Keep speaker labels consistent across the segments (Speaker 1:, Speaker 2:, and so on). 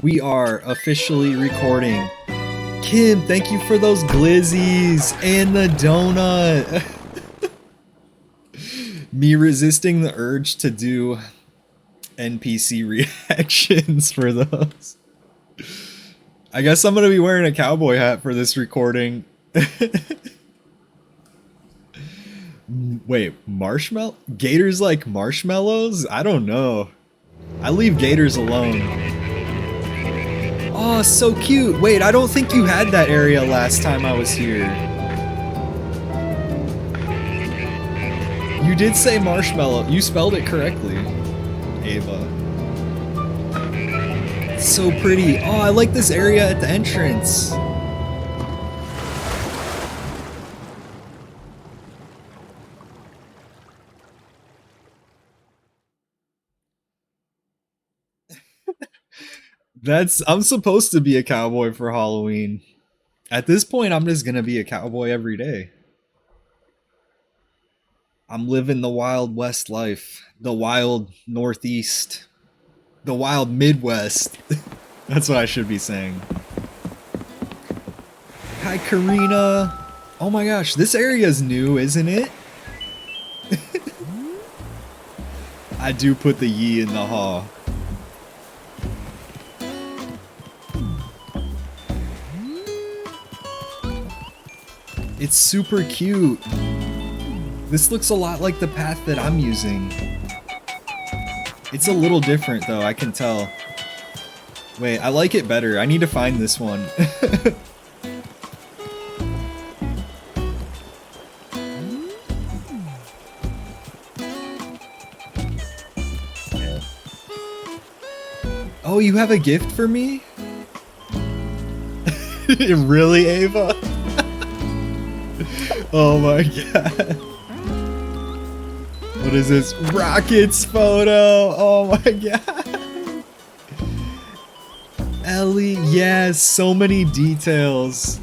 Speaker 1: We are officially recording. Kim, thank you for those glizzies and the donut. Me resisting the urge to do NPC reactions for those. I guess I'm gonna be wearing a cowboy hat for this recording. Wait, marshmallow? Gators like marshmallows? I don't know. I leave gators alone. Oh, so cute. Wait, I don't think you had that area last time I was here. You did say marshmallow. You spelled it correctly, Ava. It's so pretty. Oh, I like this area at the entrance. I'm supposed to be a cowboy for Halloween. At this point, I'm just gonna be a cowboy every day. I'm living the Wild West life. The Wild Northeast. The Wild Midwest. That's what I should be saying. Hi, Karina. Oh my gosh, this area is new, isn't it? I do put the ye in the haw. It's super cute. This looks a lot like the path that I'm using. It's a little different though, I can tell. Wait, I like it better. I need to find this one. Oh, you have a gift for me? Really, Ava? Oh my god. What is this? Rockets photo! Oh my god. Ellie, yes, so many details.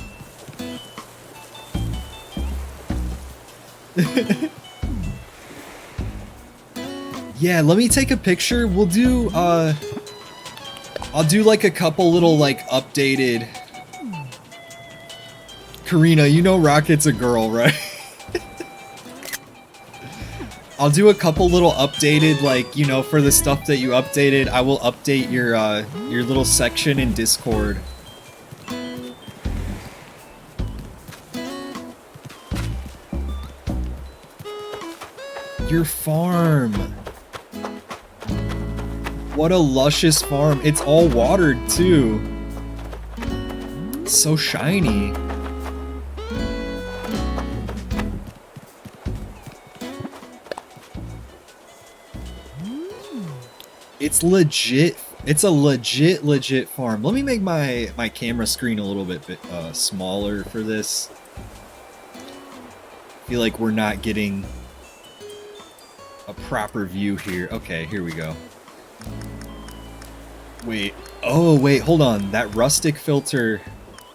Speaker 1: Yeah, let me take a picture. We'll do, I'll do like a couple little like updated. Karina, you know Rocket's a girl, right? I'll do a couple little updated, like, you know, for the stuff that you updated, I will update your little section in Discord. Your farm. What a luscious farm. It's all watered, too. It's so shiny. It's legit. It's a legit farm. Let me make my camera screen a little bit smaller for this. I feel like we're not getting a proper view here. Okay, here we go. Wait. Oh, wait, hold on. That rustic filter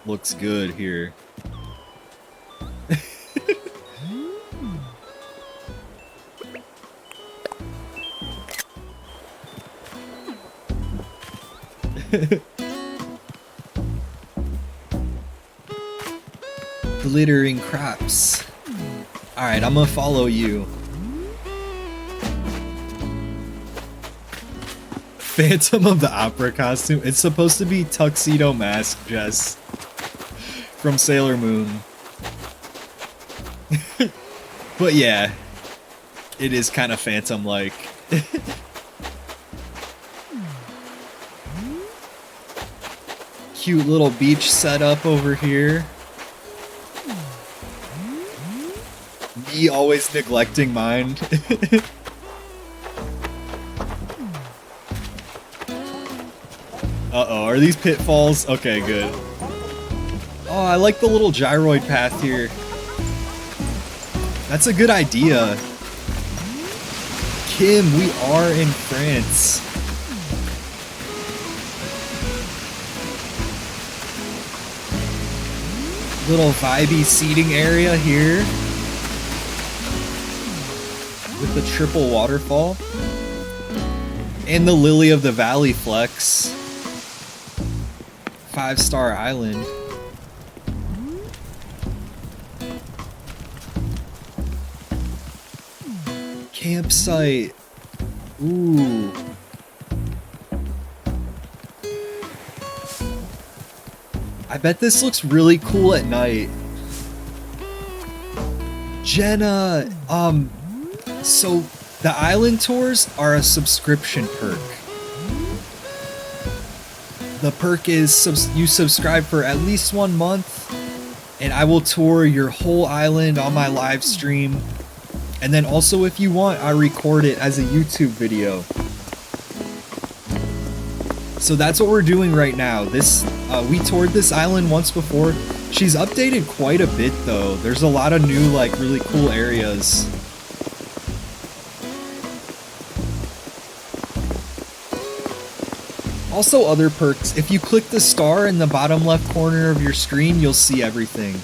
Speaker 1: looks good here. Glittering crops. Alright, I'm gonna follow you. Phantom of the Opera costume. It's supposed to be Tuxedo Mask, Jess. From Sailor Moon. But yeah, it is kind of Phantom-like. Cute little beach setup over here. Me always neglecting mine. Uh-oh, are these pitfalls? Okay, good. Oh, I like the little gyroid path here. That's a good idea. Kim, we are in France. Little vibey seating area here. With the triple waterfall. And the Lily of the Valley flex. 5-star island. Campsite. Ooh. I bet this looks really cool at night. Jenna, so the island tours are a subscription perk. The perk is you subscribe for at least 1 month, and I will tour your whole island on my live stream. And then also, if you want, I record it as a YouTube video. So that's what we're doing right now. We toured this island once before. She's updated quite a bit though. There's a lot of new, like, really cool areas. Also other perks. If you click the star in the bottom left corner of your screen, you'll see everything.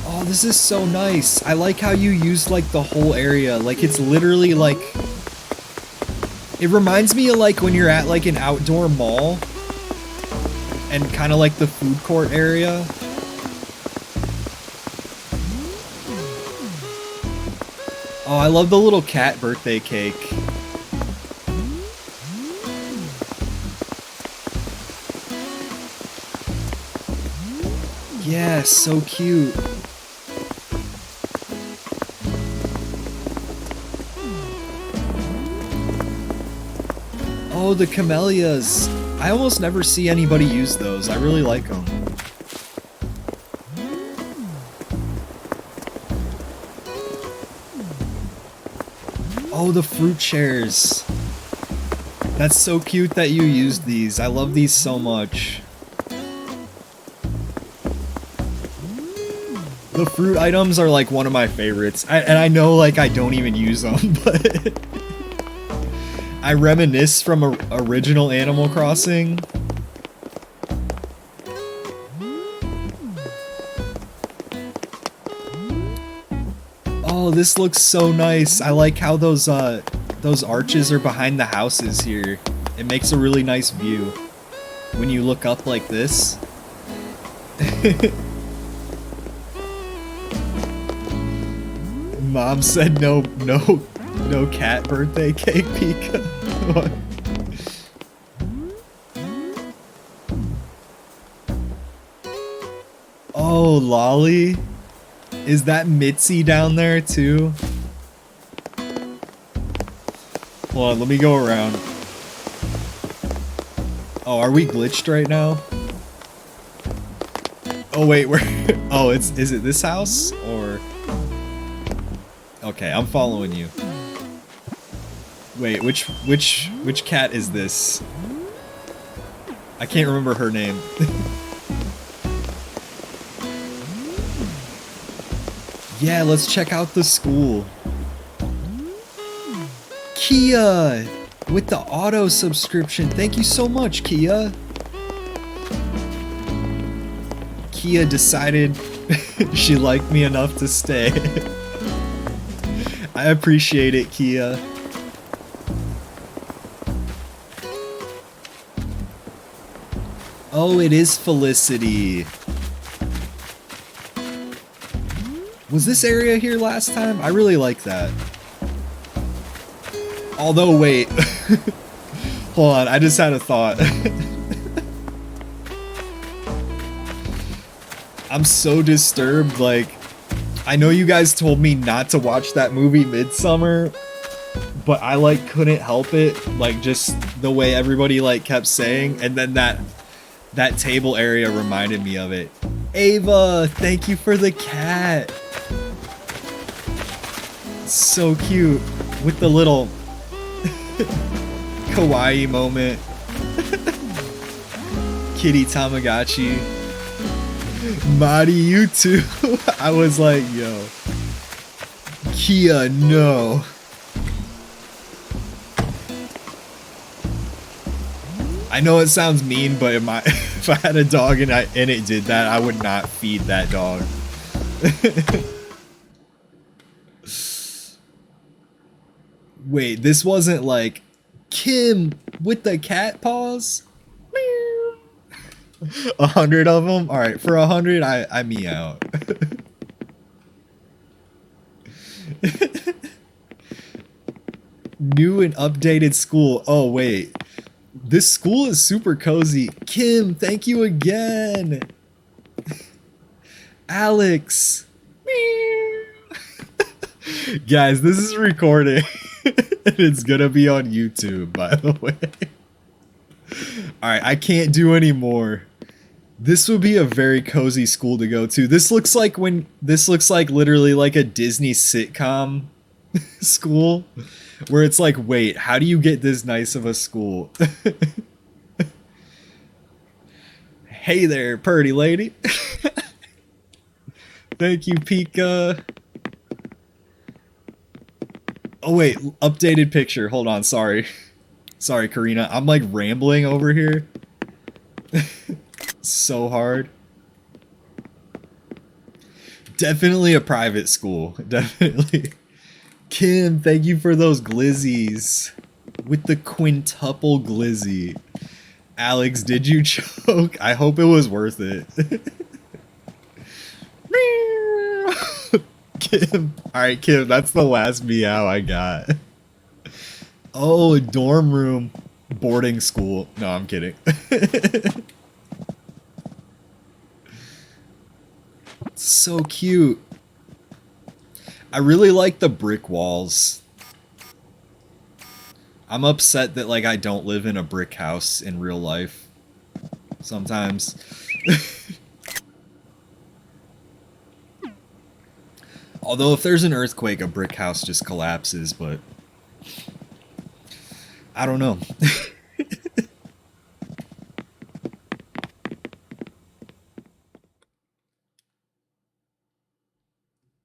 Speaker 1: Oh, this is so nice. I like how you use, like, the whole area. Like, it's literally, like... It reminds me of, like, when you're at, like, an outdoor mall. And kind of like the food court area. Oh, I love the little cat birthday cake. Yeah, so cute. Oh, the camellias. I almost never see anybody use those. I really like them. Oh, the fruit chairs. That's so cute that you used these. I love these so much. The fruit items are like one of my favorites. And I know, like, I don't even use them, but... I reminisce from original Animal Crossing. Oh, this looks so nice. I like how those arches are behind the houses here. It makes a really nice view when you look up like this. Mom said no cat birthday cake, Pika. Oh, Lolly? Is that Mitzi down there too? Hold on, let me go around. Oh, are we glitched right now? Oh wait, where? Oh, is it this house or? Okay, I'm following you. Wait, which cat is this? I can't remember her name. Yeah, let's check out the school. Kia with the auto subscription. Thank you so much, Kia. Kia decided she liked me enough to stay. I appreciate it, Kia. Oh, it is Felicity. Was this area here last time? I really like that. Although, wait. Hold on, I just had a thought. I'm so disturbed, like... I know you guys told me not to watch that movie Midsummer, but I, like, couldn't help it. Like, just the way everybody, like, kept saying, and then that table area reminded me of it. Ava, thank you for the cat. So cute with the little kawaii moment. Kitty Tamagotchi. Madi, you too. I was like, yo. Kia, no. I know it sounds mean, but if I had a dog and it did that, I would not feed that dog. Wait, this wasn't like Kim with the cat paws? 100 of them? Alright, for 100, I me out. New and updated school. Oh, wait. This school is super cozy. Kim, thank you again. Alex. Guys, this is recording. And it's gonna be on YouTube, by the way. Alright, I can't do any more. This would be a very cozy school to go to. This looks like literally like a Disney sitcom school where it's like, wait, how do you get this nice of a school? Hey there, purty lady. Thank you, Pika. Oh wait, updated picture. Hold on, sorry. Sorry, Karina. I'm like rambling over here. So hard. Definitely a private school. Definitely. Kim, thank you for those glizzies. With the quintuple glizzy. Alex, did you choke? I hope it was worth it. Kim. Alright, Kim, that's the last meow I got. Oh, dorm room. Boarding school. No, I'm kidding. So cute. I really like the brick walls. I'm upset that like I don't live in a brick house in real life. Sometimes. Although if there's an earthquake, a brick house just collapses, but I don't know.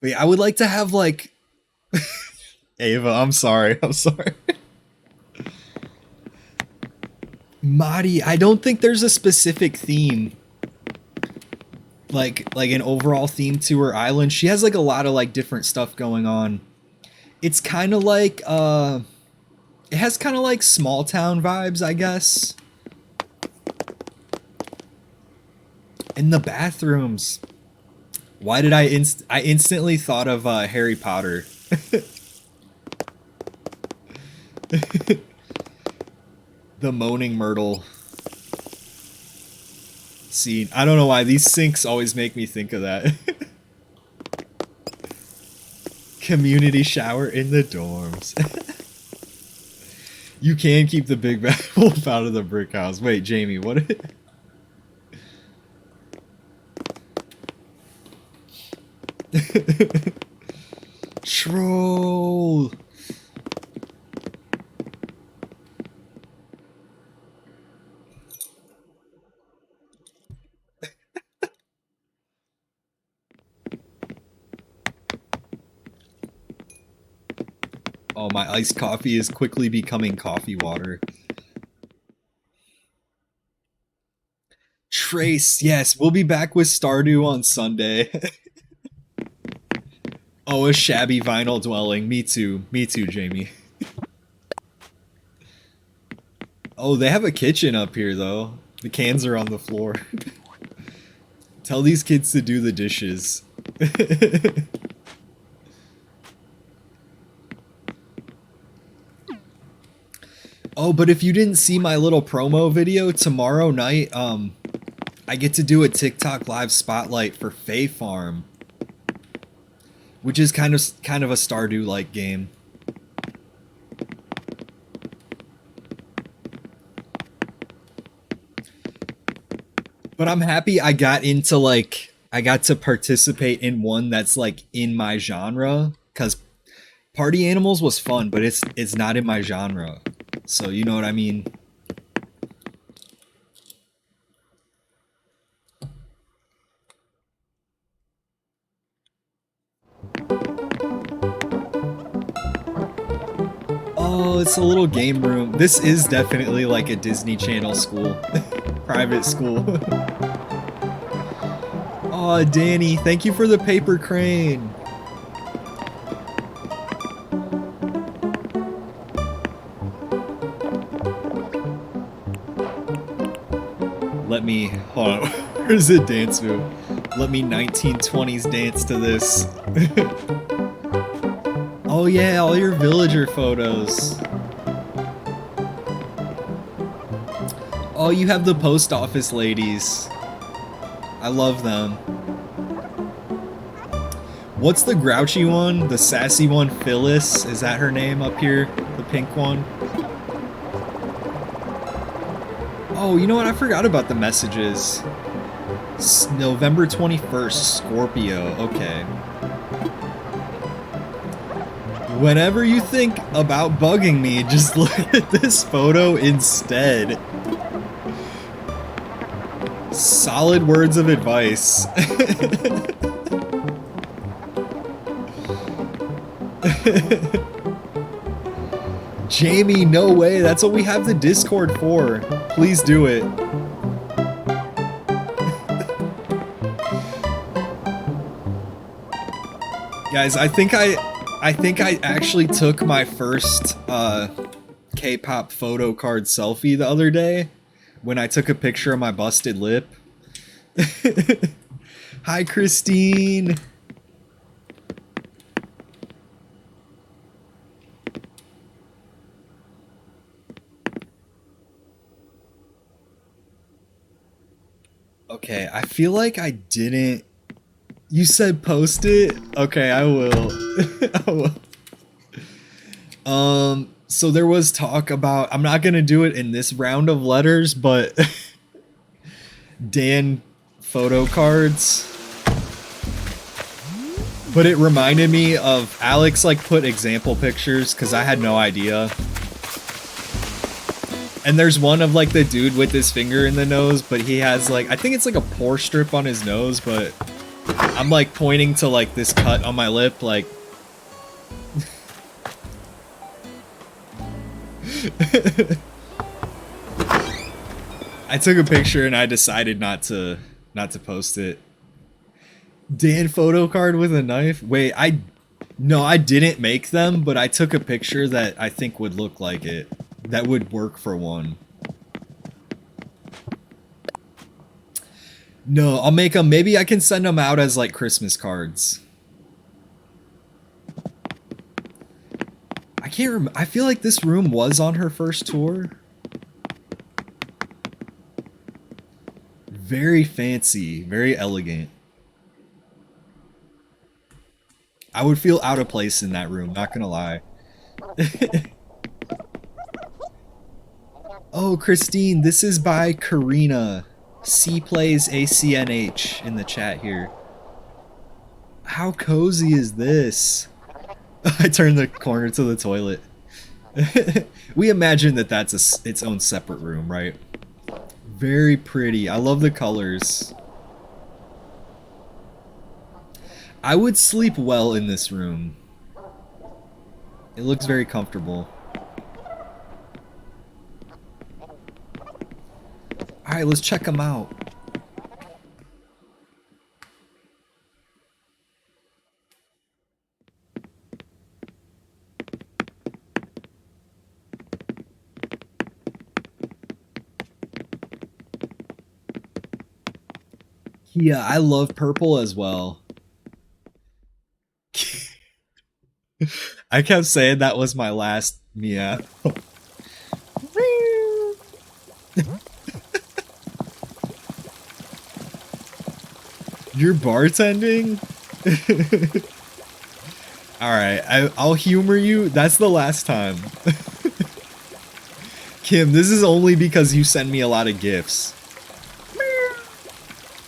Speaker 1: But yeah, I would like to have like Ava, I'm sorry. I'm sorry. Madi, I don't think there's a specific theme. Like an overall theme to her island. She has like a lot of like different stuff going on. It's kind of like it has kind of like small town vibes, I guess. In the bathrooms. Why did I instantly thought of Harry Potter. The Moaning Myrtle scene. I don't know why these sinks always make me think of that. Community shower in the dorms. You can keep the big bad wolf out of the brick house. Wait, Jamie, what? Troll. Oh, my iced coffee is quickly becoming coffee water. Trace, yes, we'll be back with Stardew on Sunday. Oh, a shabby vinyl dwelling. Me too, Jamie. Oh, they have a kitchen up here, though. The cans are on the floor. Tell these kids to do the dishes. Oh, but if you didn't see my little promo video, tomorrow night, I get to do a TikTok live spotlight for Fae Farm, which is kind of a Stardew-like game. But I'm happy I got to participate in one that's like in my genre, because Party Animals was fun, but it's not in my genre. So you know what I mean? Oh, it's a little game room. This is definitely like a Disney Channel school. Private school. Oh, Danny, thank you for the paper crane. Let me, hold on, where's the dance move? Let me 1920s dance to this. Oh yeah, all your villager photos. Oh, you have the post office ladies. I love them. What's the grouchy one? The sassy one, Phyllis? Is that her name up here? The pink one? Oh, you know what? I forgot about the messages. November 21st, Scorpio. Okay. Whenever you think about bugging me, just look at this photo instead. Solid words of advice. Jamie, no way. That's what we have the Discord for. Please do it. Guys, I think I actually took my first K-pop photo card selfie the other day when I took a picture of my busted lip. Hi, Christine. Okay, I feel like I didn't... You said post it? Okay, I will. I will. So there was talk about... I'm not gonna do it in this round of letters, but... Dan photo cards. But it reminded me of Alex, like, put example pictures, because I had no idea. And there's one of, like, the dude with his finger in the nose, but he has, like, I think it's like a pore strip on his nose, but I'm, like, pointing to, like, this cut on my lip, like... I took a picture and I decided not to post it. Dan photo card with a knife? Wait, no, I didn't make them, but I took a picture that I think would look like it. That would work for one. No, I'll make them. Maybe I can send them out as like Christmas cards. I can't remember. I feel like this room was on her first tour. Very fancy, very elegant. I would feel out of place in that room, not gonna lie. Oh, Christine, this is by Karina. C plays ACNH in the chat here. How cozy is this? I turned the corner to the toilet. We imagine that that's its own separate room, right? Very pretty. I love the colors. I would sleep well in this room. It looks very comfortable. Alright, let's check them out. Yeah, I love purple as well. I kept saying that was my last meow. You're bartending? Alright, I'll humor you. That's the last time. Kim, this is only because you send me a lot of gifts.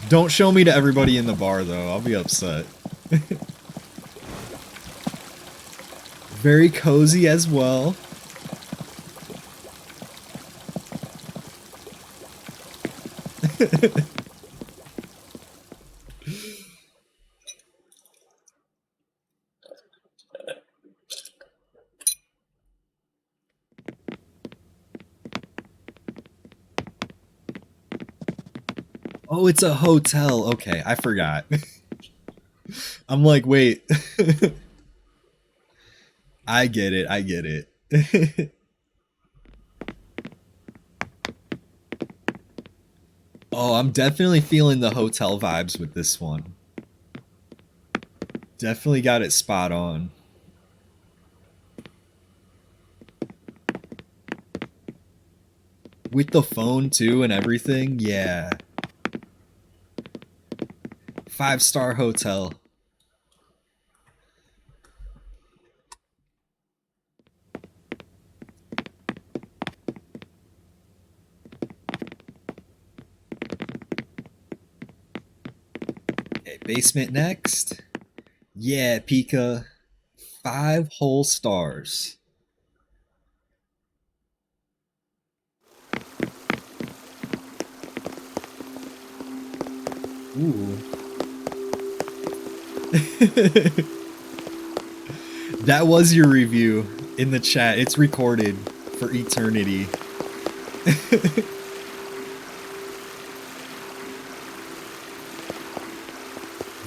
Speaker 1: Don't show me to everybody in the bar, though. I'll be upset. Very cozy as well. Oh, it's a hotel. Okay, I forgot. I'm like, wait. I get it. I get it. Oh, I'm definitely feeling the hotel vibes with this one. Definitely got it spot on. With the phone too and everything, yeah. 5-star hotel. Okay, basement next. Yeah, Pika. 5 whole stars. Ooh. That was your review in the chat. It's recorded for eternity.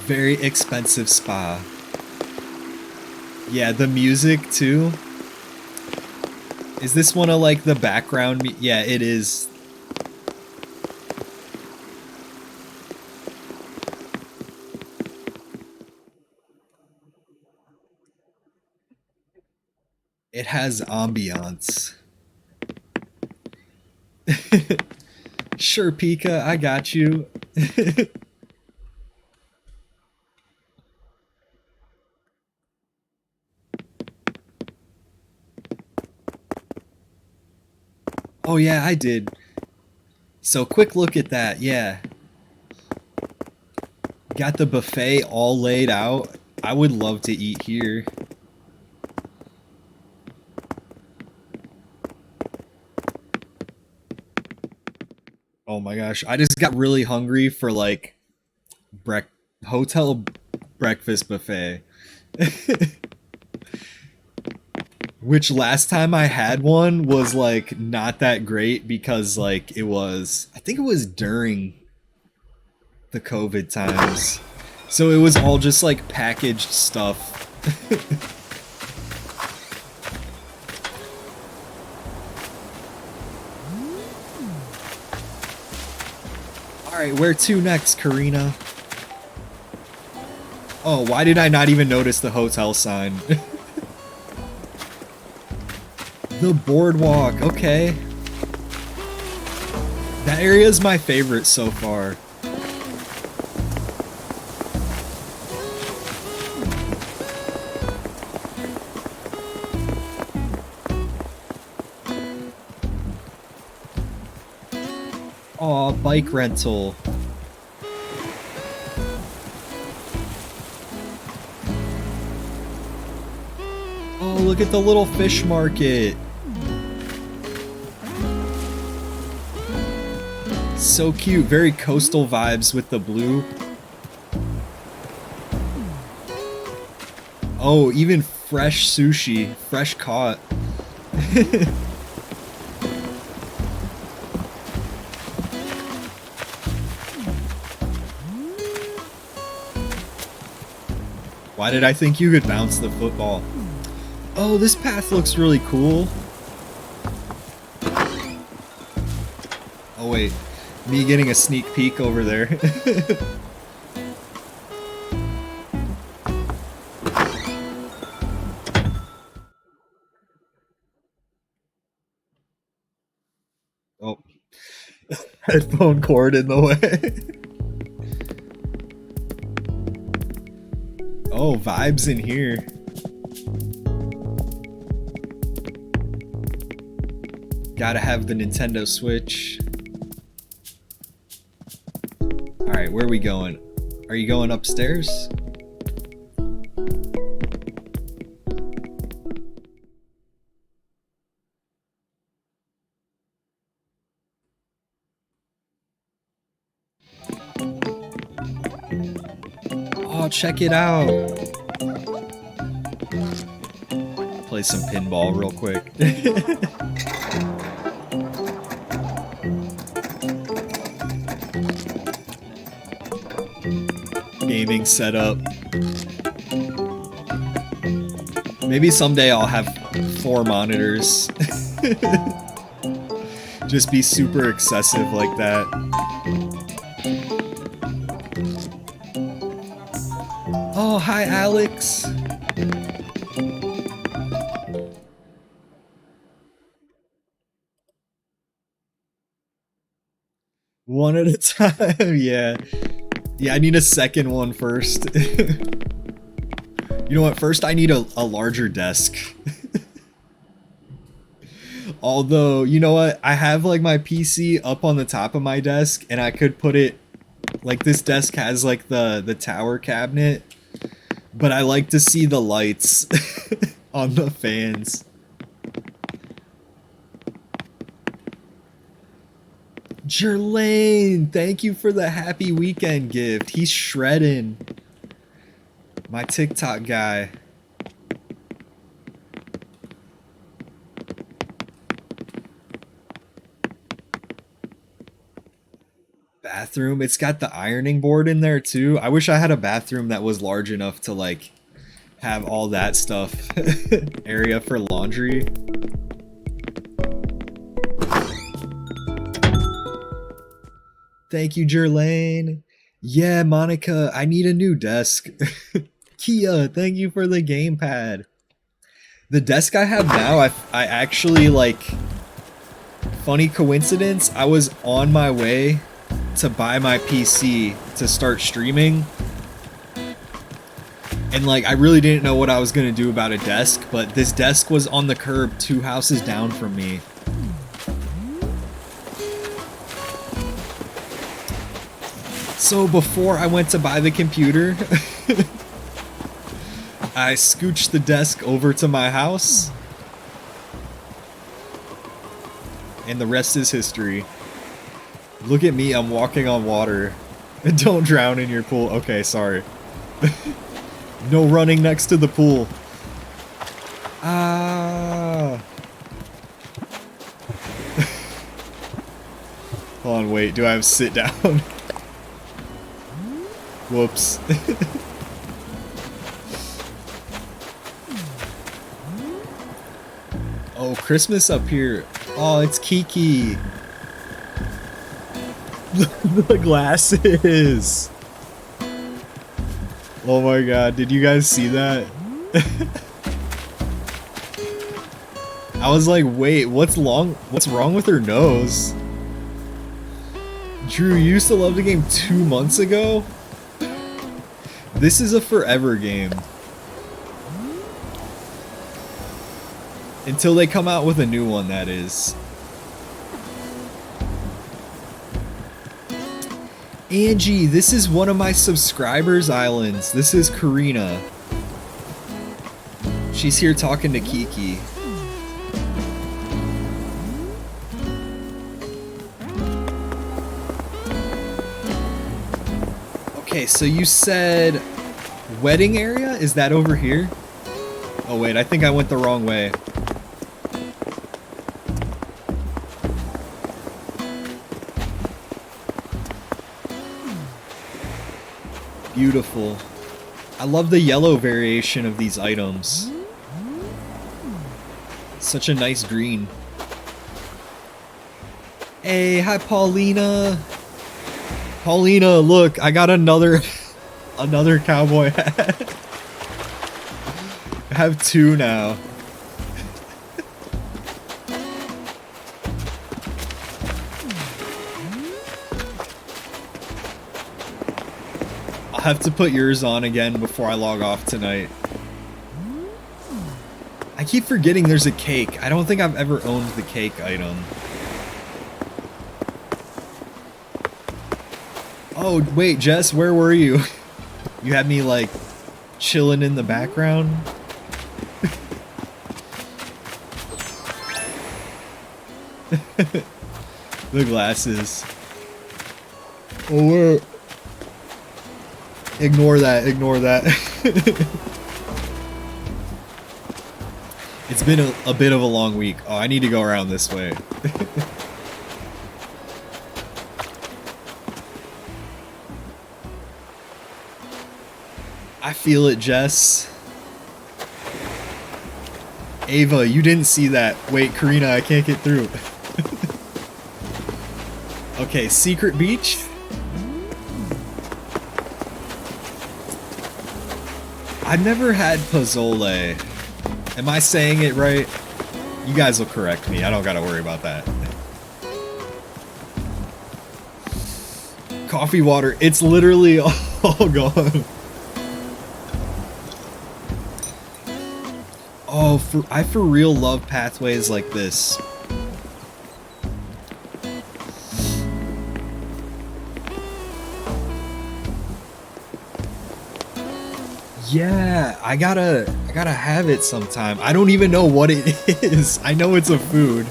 Speaker 1: Very expensive spa. Yeah, the music too. Is this one of like the background? Yeah, it is. It has ambiance. Sure, Pika, I got you. Oh yeah, I did. So quick look at that, yeah. Got the buffet all laid out. I would love to eat here. Oh my gosh, I just got really hungry for like hotel breakfast buffet. Which last time I had one was like not that great because like it was, I think it was during the COVID times. So it was all just like packaged stuff. Alright, where to next, Karina? Oh, why did I not even notice the hotel sign? The boardwalk, okay. That area is my favorite so far. Aw, bike rental. Oh, look at the little fish market. So cute, very coastal vibes with the blue. Oh, even fresh sushi, fresh caught. Why did I think you could bounce the football? Oh, this path looks really cool. Oh wait, me getting a sneak peek over there. Oh, headphone cord in the way. Oh, vibes in here. Gotta have the Nintendo Switch. Alright, where are we going? Are you going upstairs? Oh, check it out. Play some pinball real quick. Gaming setup. Maybe someday I'll have 4 monitors. Just be super excessive like that. Oh, hi, Alex. One at a time, yeah. Yeah, I need a second one first. You know what? First, I need a larger desk. Although, you know what? I have like my PC up on the top of my desk, and I could put it like this desk has like the tower cabinet, but I like to see the lights on the fans. Jerlane, thank you for the happy weekend gift. He's shredding. My TikTok guy. Bathroom. It's got the ironing board in there too. I wish I had a bathroom that was large enough to like have all that stuff. Area for laundry. Thank you, Jerlane. Yeah, Monica, I need a new desk. Kia, thank you for the gamepad. The desk I have now, I actually like... Funny coincidence, I was on my way to buy my PC to start streaming. And like, I really didn't know what I was gonna do about a desk, but this desk was on the curb 2 houses down from me. So before I went to buy the computer, I scooched the desk over to my house. And the rest is history. Look at me, I'm walking on water. Don't drown in your pool. Okay, sorry. No running next to the pool. Ah. Hold on, wait, do I have sit down? Whoops. Oh, Christmas up here. Oh, it's Kiki. The glasses. Oh my god, did you guys see that? I was like, wait, what's wrong with her nose? Drew, you used to love the game 2 months ago? This is a forever game. Until they come out with a new one, that is. Angie, this is one of my subscribers' islands. This is Karina. She's here talking to Kiki. Okay, so you said wedding area? Is that over here? Oh wait, I think I went the wrong way. Beautiful. I love the yellow variation of these items. Such a nice green. Hey, hi Paulina. Paulina, look, I got another cowboy hat. I have 2 now. I'll have to put yours on again before I log off tonight. I keep forgetting there's a cake. I don't think I've ever owned the cake item. Oh, wait, Jess, where were you? You had me, like, chilling in the background? The glasses. Oh, where? Ignore that, ignore that. It's been a bit of a long week. Oh, I need to go around this way. I feel it, Jess. Ava, you didn't see that. Wait, Karina, I can't get through. Okay, secret beach. I've never had pozole. Am I saying it right? You guys will correct me. I don't gotta worry about that. Coffee water. It's literally all gone. Oh, I for real love pathways like this. Yeah, I gotta have it sometime. I don't even know what it is. I know it's a food.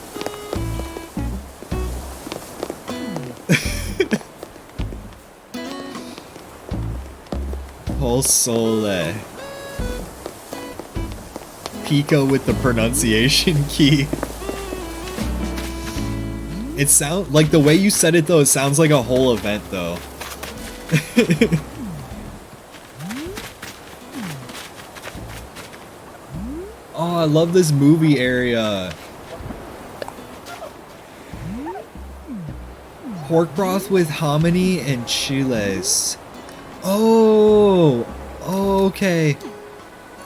Speaker 1: Pozole. Pico with the pronunciation key. It sounds like the way you said it though, it sounds like a whole event though. Oh, I love this movie area. Pork broth with hominy and chiles. Oh, okay.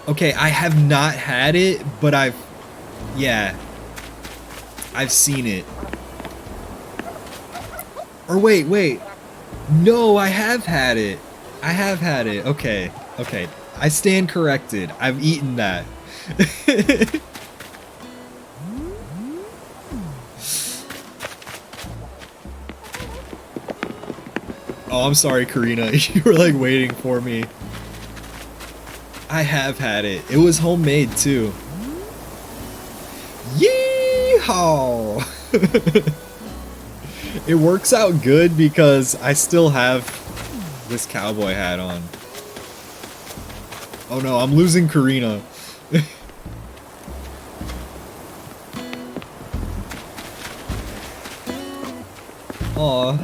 Speaker 1: Okay, I have not had it, but I've seen it. Or wait. No, I have had it. I have had it. Okay. I stand corrected. I've eaten that. Oh, I'm sorry, Karina. You were like waiting for me. I have had it. It was homemade too. Yeehaw! It works out good because I still have this cowboy hat on. Oh no, I'm losing Karina. Aw.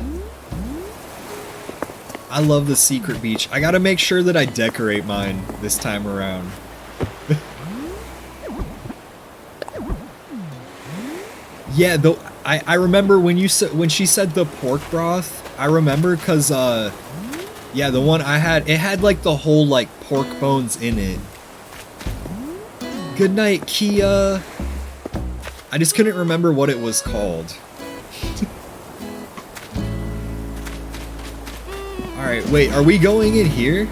Speaker 1: I love the secret beach. I gotta make sure that I decorate mine this time around. Yeah, though I remember when she said the pork broth. I remember because yeah, the one I had, it had like the whole like pork bones in it. Good night, Kia. I just couldn't remember what it was called. Alright, wait, are we going in here?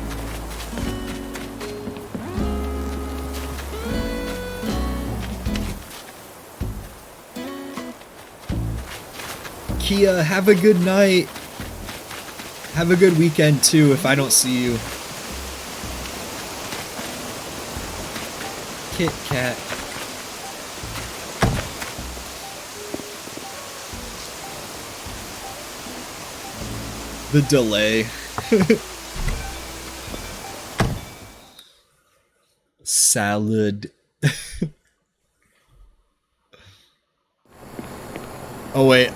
Speaker 1: Kia, have a good night. Have a good weekend too if I don't see you. Kit Kat. The delay. Salad. Oh wait.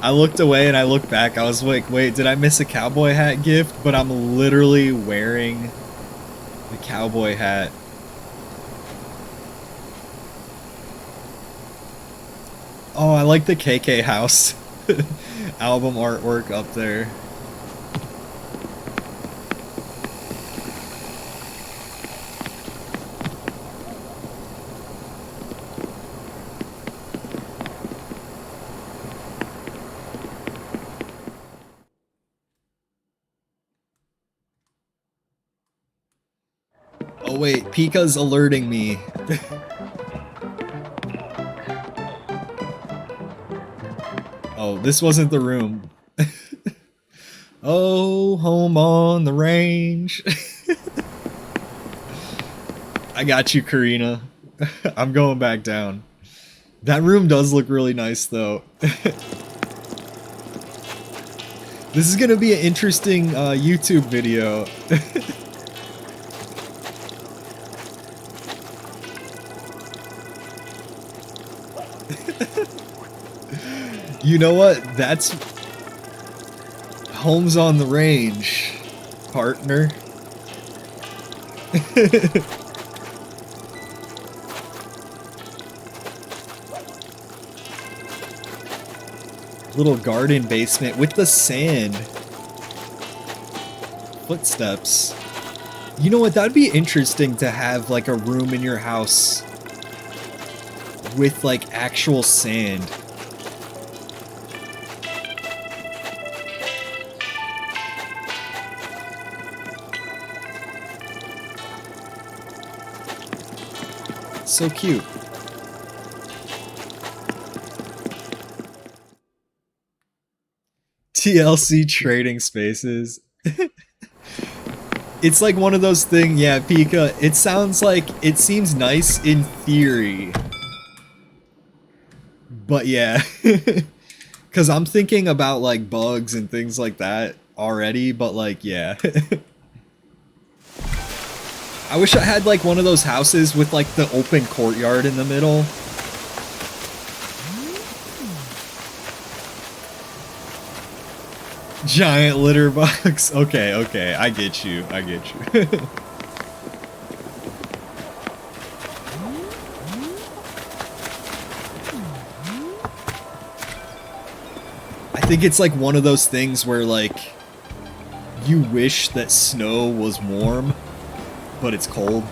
Speaker 1: I looked away and I looked back. I was like, wait, did I miss a cowboy hat gift? But I'm literally wearing the cowboy hat. Oh, I like the KK House album artwork up there. Oh wait, Pika's alerting me. Oh, this wasn't the room. Oh, home on the range. I got you, Karina. I'm going back down. That room does look really nice, though. This is gonna be an interesting YouTube video. You know what? That's homes on the range, partner. Little garden basement with the sand. Footsteps. You know what? That'd be interesting to have like a room in your house with like actual sand. So cute. TLC trading spaces. It's like one of those things, yeah, Pika. It sounds like it seems nice in theory. But yeah. Cause I'm thinking about like bugs and things like that already, but like yeah. I wish I had like one of those houses with like the open courtyard in the middle. Giant litter box. Okay, okay, I get you. I get you. I think it's like one of those things where like you wish that snow was warm, but it's cold.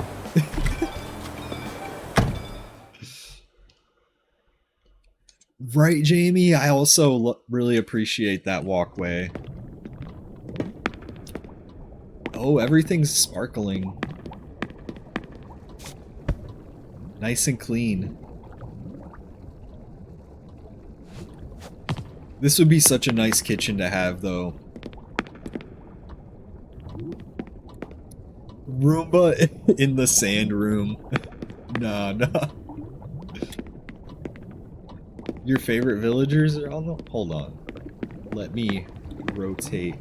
Speaker 1: Right, Jamie? I also really appreciate that walkway. Oh, everything's sparkling. Nice and clean. This would be such a nice kitchen to have, though. Roomba in the sand room. Nah, nah. Your favorite villagers are on the... Hold on. Let me rotate.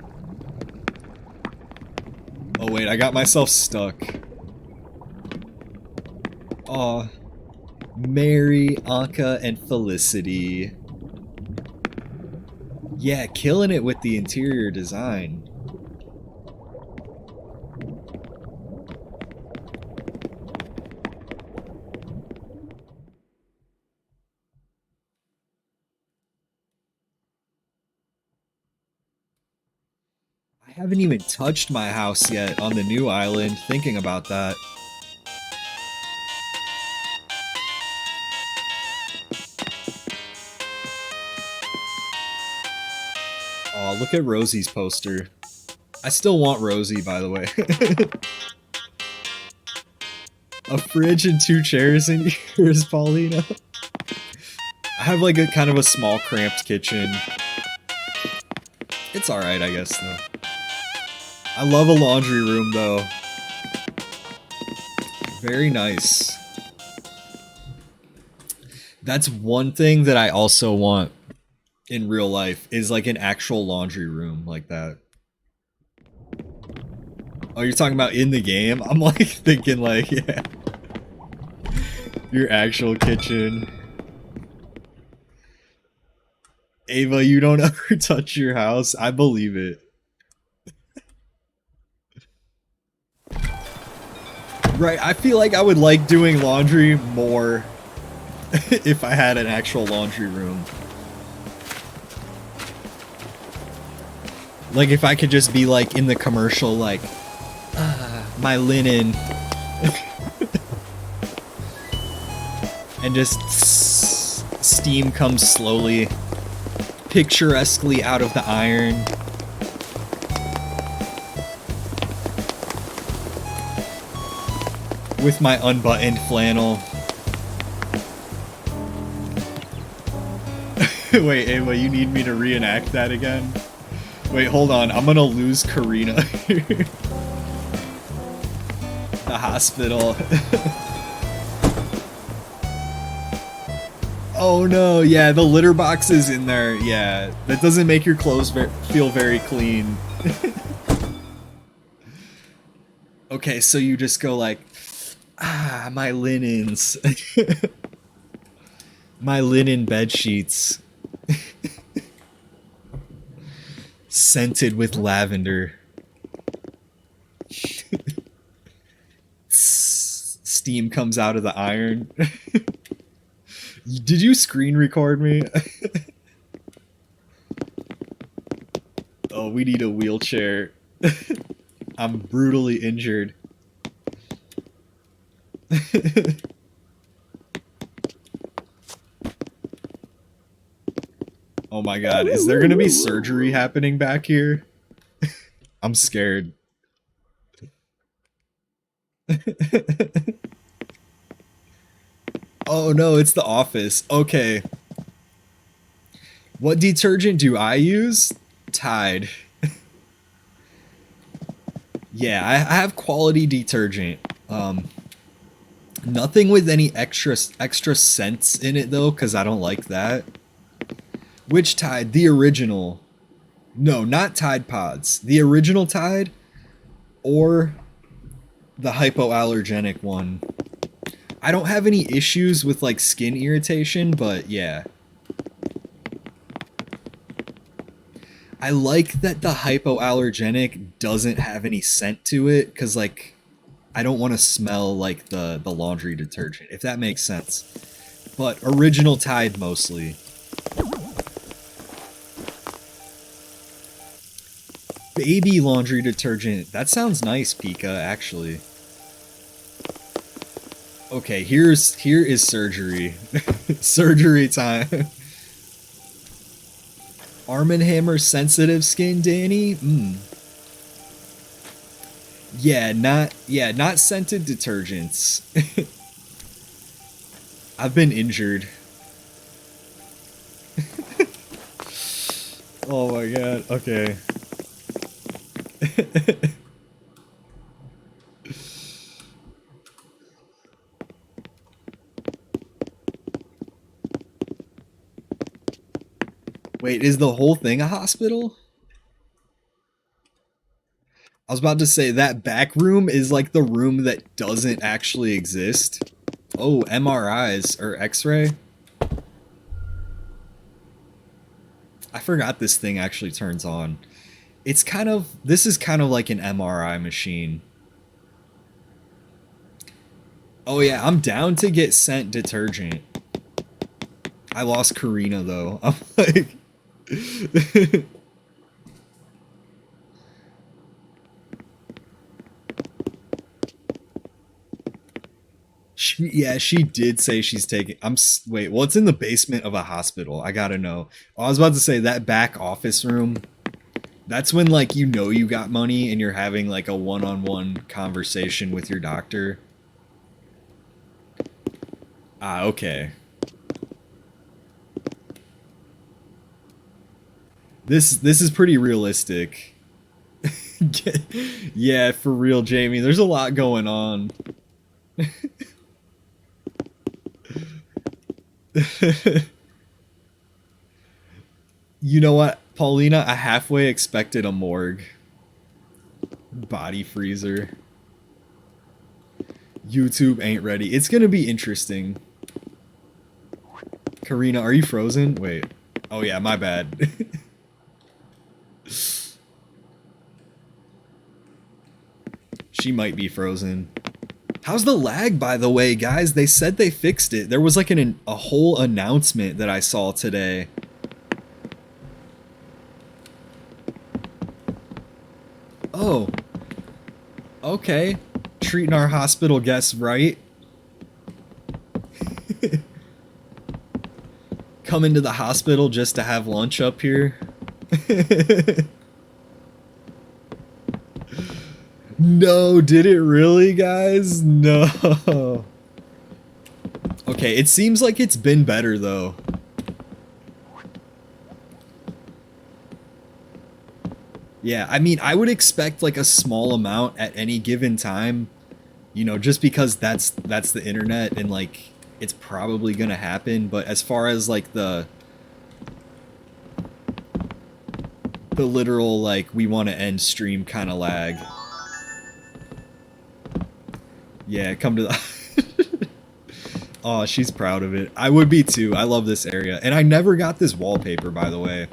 Speaker 1: Oh wait, I got myself stuck. Aw. Mary, Acnh, and Felicity. Yeah, killing it with the interior design. I haven't even touched my house yet on the new island, thinking about that. Aw, look at Rosie's poster. I still want Rosie, by the way. A fridge and 2 chairs in yours, Paulina. I have like a kind of a small, cramped kitchen. It's alright, I guess, though. I love a laundry room, though. Very nice. That's one thing that I also want in real life, is like an actual laundry room like that. Oh, you're talking about in the game? I'm like thinking like, yeah. Your actual kitchen. Ava, you don't ever touch your house. I believe it. Right, I feel like I would like doing laundry more if I had an actual laundry room. Like if I could just be like in the commercial like, my linen. And just steam comes slowly, picturesquely out of the iron. With my unbuttoned flannel. Wait, Ava, you need me to reenact that again? Wait, hold on. I'm gonna lose Karina here. The hospital. Oh no, yeah, the litter box is in there. Yeah, that doesn't make your clothes feel very clean. Okay, so you just go like, my linens. My linen bed sheets. Scented with lavender. Steam comes out of the iron. Did you screen record me? Oh, we need a wheelchair. I'm brutally injured. Oh my god, is there gonna be surgery happening back here? I'm scared. Oh no, it's the office. Okay. What detergent do I use? Tide. Yeah, I have quality detergent. Nothing with any extra scents in it though, because I don't like that. Which Tide? The original. No, not Tide Pods. The original Tide or the hypoallergenic one. I don't have any issues with like skin irritation, but yeah. I like that the hypoallergenic doesn't have any scent to it because like I don't want to smell like the laundry detergent, if that makes sense. But original Tide mostly. Baby laundry detergent. That sounds nice, Pika, actually. Okay, here is surgery. Surgery time. Arm & Hammer sensitive skin, Danny? Yeah, not scented detergents. I've been injured. Oh my god, okay. Wait, is the whole thing a hospital? I was about to say that back room is like the room that doesn't actually exist. Oh, MRIs or X-ray? I forgot this thing actually turns on. This is kind of like an MRI machine. Oh yeah, I'm down to get scent detergent. I lost Karina though. I'm like she did say she's taking. Wait. Well, it's in the basement of a hospital. I gotta know. I was about to say that back office room. That's when like you know you got money and you're having like a one-on-one conversation with your doctor. Ah, okay. This is pretty realistic. Yeah, for real, Jamie. There's a lot going on. You know what, Paulina? I halfway expected a morgue. Body freezer. YouTube ain't ready. It's gonna be interesting. Karina, are you frozen? Wait. Oh yeah, my bad. She might be frozen. How's the lag, by the way, guys? They said they fixed it. There was like a whole announcement that I saw today. Oh. Okay. Treating our hospital guests right. Coming to the hospital just to have lunch up here. No, did it really, guys? No. Okay, it seems like it's been better, though. Yeah, I mean, I would expect like a small amount at any given time, you know, just because that's the internet and like it's probably gonna happen. But as far as like the literal like we want to end stream kind of lag. Yeah, come to the Oh, she's proud of it. I would be too. I love this area. And I never got this wallpaper, by the way.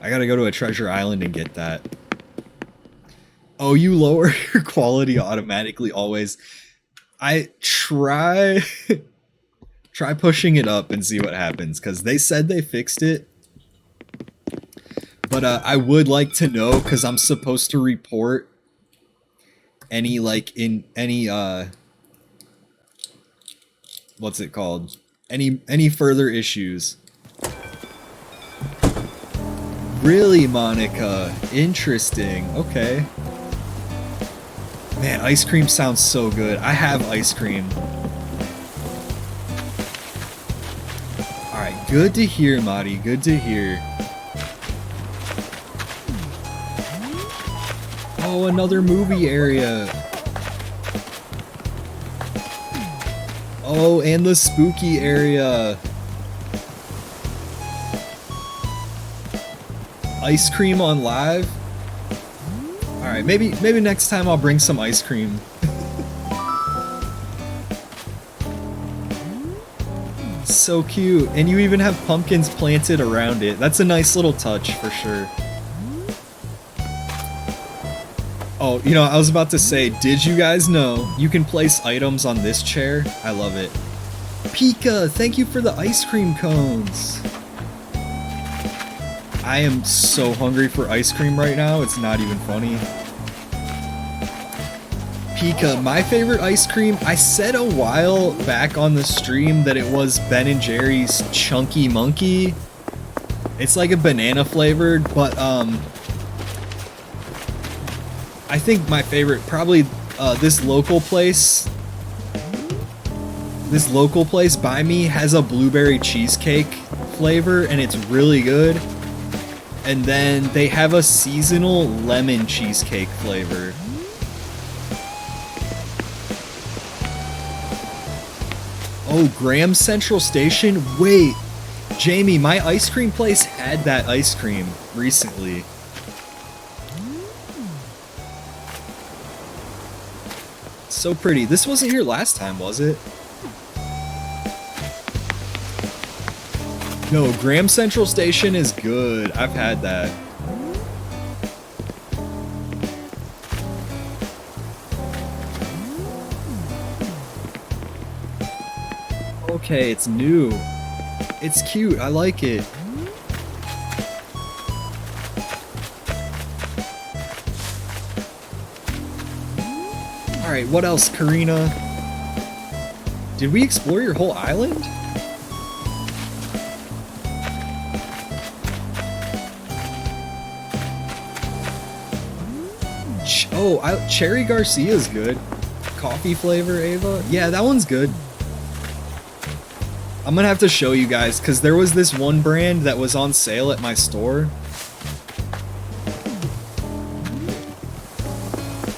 Speaker 1: I gotta go to a treasure island and get that. Oh, you lower your quality automatically always. I try try pushing it up and see what happens, because they said they fixed it. But I would like to know, because I'm supposed to report any like in any what's it called? Any further issues. Really, Monica? Interesting. Okay. Man, ice cream sounds so good. I have ice cream. Alright, good to hear, Madi. Good to hear. Oh, another movie area. Oh, and the spooky area. Ice cream on live? Alright, maybe next time I'll bring some ice cream. So cute. And you even have pumpkins planted around it. That's a nice little touch for sure. Oh, you know, I was about to say, did you guys know you can place items on this chair? I love it. Pika, thank you for the ice cream cones. I am so hungry for ice cream right now, it's not even funny. Pika, my favorite ice cream, I said a while back on the stream that it was Ben & Jerry's Chunky Monkey. It's like a banana flavored, but I think my favorite, probably this local place by me has a blueberry cheesecake flavor and it's really good. And then they have a seasonal lemon cheesecake flavor. Oh, Graham Central Station? Wait, Jamie, my ice cream place had that ice cream recently. So pretty. This wasn't here last time, was it? No, Graham Central Station is good. I've had that. Okay, it's new. It's cute. I like it. Alright, what else, Karina? Did we explore your whole island? Cherry Garcia's good. Coffee flavor, Ava? Yeah, that one's good. I'm gonna have to show you guys, because there was this one brand that was on sale at my store.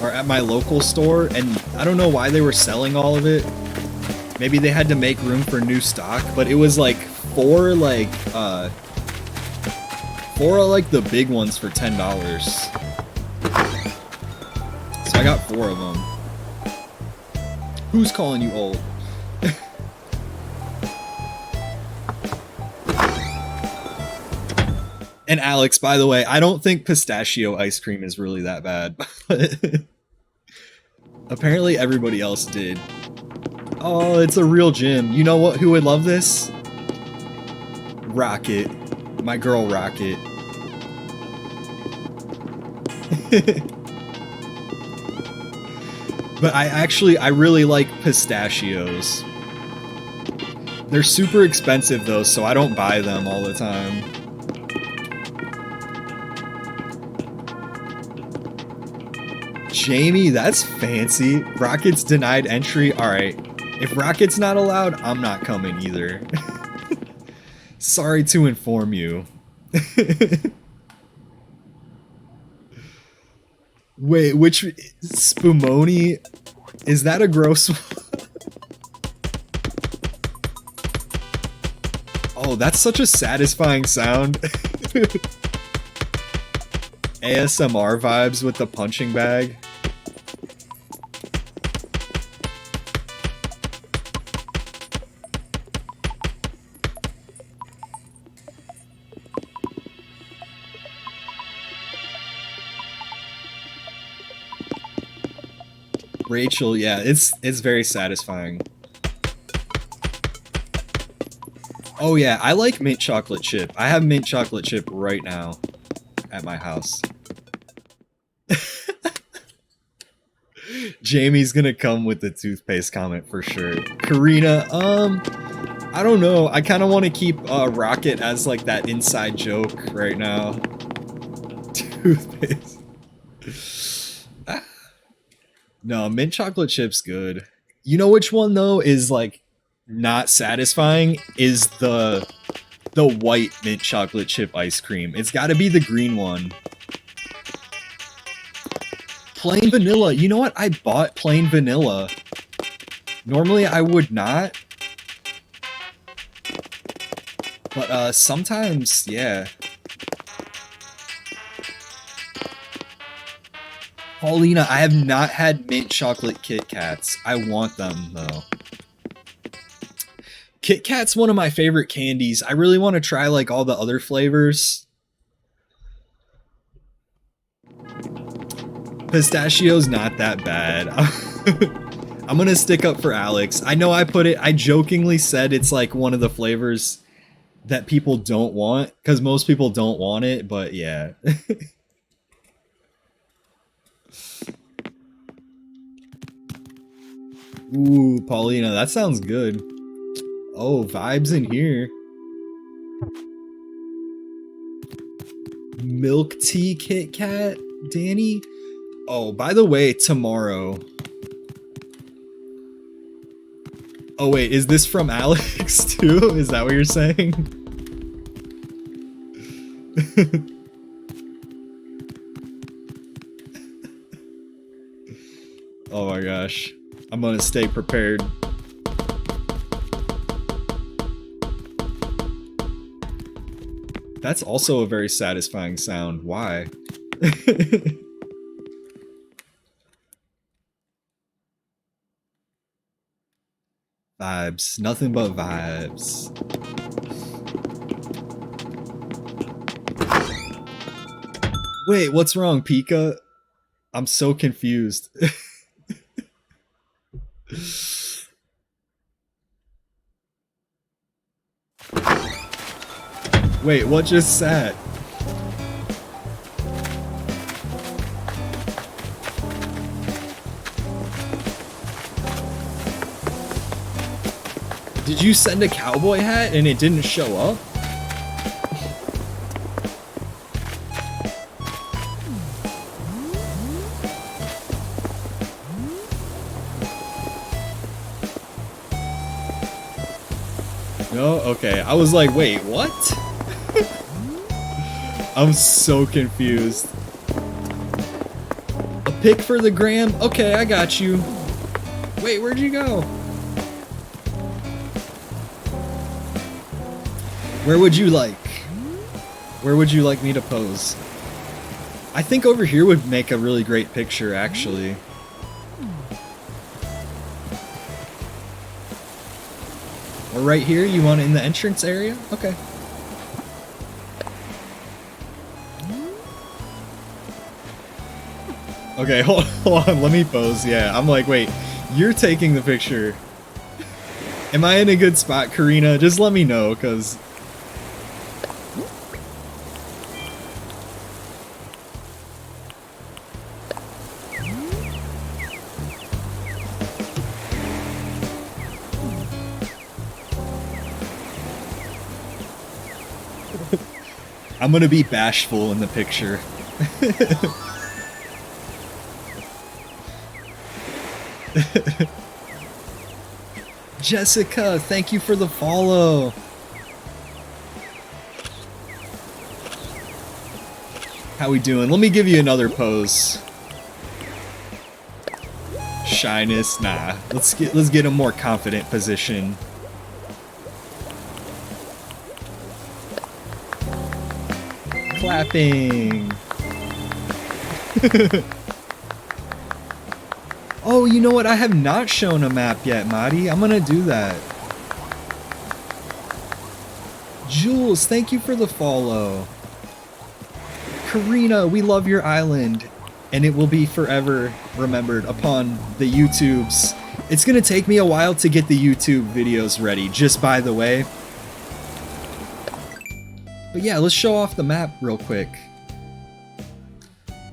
Speaker 1: Or at my local store, and I don't know why they were selling all of it. Maybe they had to make room for new stock, but it was like four of the big ones for $10. So I got 4 of them. Who's calling you old? And Alex, by the way, I don't think pistachio ice cream is really that bad. Apparently everybody else did. Oh, it's a real gym. You know what? Who would love this? Rocket. My girl Rocket. But I really like pistachios. They're super expensive though, so I don't buy them all the time. Jamie, that's fancy. Rocket's denied entry. Alright. If Rocket's not allowed, I'm not coming either. Sorry to inform you. Wait, which Spumoni? Is that a gross one? Oh, that's such a satisfying sound. ASMR vibes with the punching bag. Rachel, yeah, it's very satisfying. Oh yeah, I like mint chocolate chip. I have mint chocolate chip right now at my house. Jamie's gonna come with the toothpaste comment for sure. Karina, I don't know. I kind of want to keep Rocket as like that inside joke right now. Toothpaste. No, mint chocolate chip's good. You know which one though is like not satisfying is the white mint chocolate chip ice cream. It's got to be the green one. Plain vanilla. You know what? I bought plain vanilla. Normally I would not. But sometimes, yeah. Paulina, I have not had mint chocolate Kit Kats. I want them, though. Kit Kat's one of my favorite candies. I really want to try, like, all the other flavors. Pistachio's not that bad. I'm gonna stick up for Alex. I know I jokingly said it's, like, one of the flavors that people don't want, because most people don't want it, but yeah. Ooh, Paulina, that sounds good. Oh, vibes in here. Milk tea Kit Kat, Danny? Oh, by the way, tomorrow. Oh wait, is this from Alex too? Is that what you're saying? Oh my gosh. I'm gonna stay prepared. That's also a very satisfying sound. Why? Vibes. Nothing but vibes. Wait, what's wrong, Pika? I'm so confused. Wait, what just sat? Did you send a cowboy hat and it didn't show up? No? Okay. I was like, wait, what? I'm so confused. A pic for the gram? Okay, I got you. Wait, where'd you go? Where would you like? Where would you like me to pose? I think over here would make a really great picture, actually. Or right here? You want it in the entrance area? Okay. Okay, hold on, let me pose. Yeah, I'm like, wait, you're taking the picture. Am I in a good spot, Karina? Just let me know, because... I'm gonna be bashful in the picture. Jessica, thank you for the follow. How we doing? Let me give you another pose. Shyness, nah. Let's get a more confident position. Clapping. Oh, you know what? I have not shown a map yet, Madi. I'm gonna do that. Jules, thank you for the follow. Karina, we love your island, and it will be forever remembered upon the YouTubes. It's gonna take me a while to get the YouTube videos ready, just by the way. But yeah, let's show off the map real quick.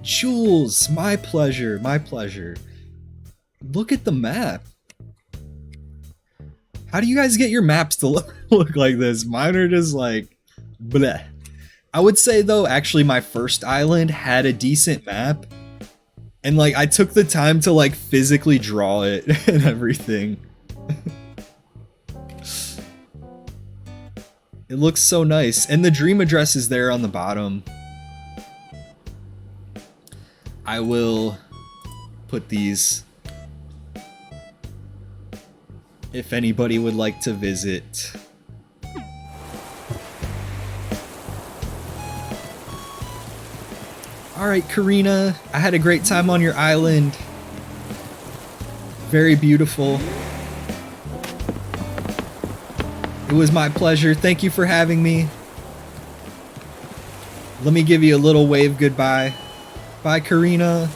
Speaker 1: Jules, my pleasure, my pleasure. Look at the map. How do you guys get your maps to look like this? Mine are just like, bleh. I would say though, actually my first island had a decent map. And like, I took the time to like physically draw it and everything. It looks so nice. And the dream address is there on the bottom. I will put these if anybody would like to visit. Alright, Karina, I had a great time on your island. Very beautiful. It was my pleasure. Thank you for having me. Let me give you a little wave goodbye. Bye, Karina.